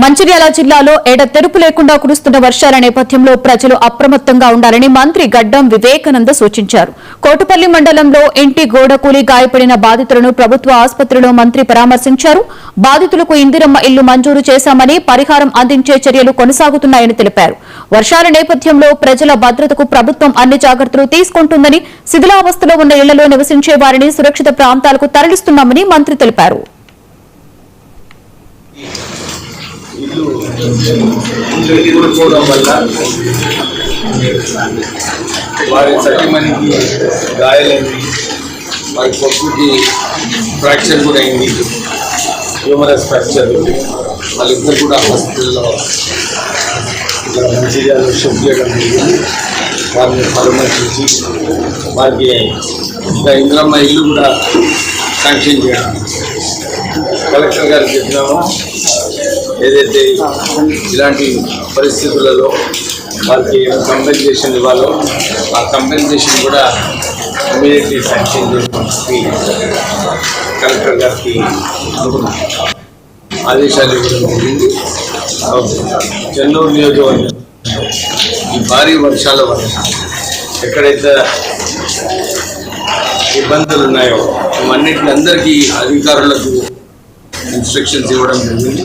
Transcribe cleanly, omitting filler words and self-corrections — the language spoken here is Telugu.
మంచిర్యాల జిల్లాలో ఎడతెరుపు లేకుండా కురుస్తున్న వర్షాల నేపథ్యంలో ప్రజలు అప్రమత్తంగా ఉండాలని మంత్రి గడ్డం వివేకానంద సూచించారు. కోటపల్లి మండలంలో ఇంటి గోడ కూలి గాయపడిన బాధితులను ప్రభుత్వ ఆసుపత్రిలో మంత్రి పరామర్శించారు. బాధితులకు ఇందిరమ్మ ఇల్లు మంజూరు చేశామని, పరిహారం అందించే చర్యలు కొనసాగుతున్నాయని తెలిపారు. వర్షాల నేపథ్యంలో ప్రజల భద్రతకు ప్రభుత్వం అన్ని జాగ్రత్తలు తీసుకుంటుందని, శిథిలావస్థలో ఉన్న ఇళ్లలో నివసించే వారిని సురక్షిత ప్రాంతాలకు తరలిస్తున్నామని మంత్రి తెలిపారు. ఇల్లు కూలిపోవడం వల్ల వారి సతీమణికి గాయాలైంది, వారి కొట్టుకి ఫ్రాక్చర్ కూడా అయింది, హ్యూమరస్ ఫ్రాక్చర్. వాళ్ళిద్దరు కూడా హాస్పిటల్లో మంచిర్యాలలో షిఫ్ట్ చేయడం జరిగింది. వారిని పరామర్శించి వారికి ఇంకా ఇందిరమ్మ ఇల్లు కూడా శాంక్షన్ చేయడం కలెక్టర్ గారికి చెప్పినామో. ఏదైతే ఇలాంటి పరిస్థితులలో వారికి కంపెన్సేషన్ ఇవ్వాలో ఆ కంపెన్సేషన్ కూడా ఇమీడియట్లీ శాంక్షన్ చేయడానికి కలెక్టర్ గారికి ఆదేశాలు ఇవ్వడం జరిగింది. చెన్నూరు నియోజకవర్గం ఈ భారీ వర్షాల వల్ల ఎక్కడైతే ఇబ్బందులు ఉన్నాయో అవన్నిటిని అందరికీ అధికారులకు ఇన్స్ట్రక్షన్స్ ఇవ్వడం జరిగింది.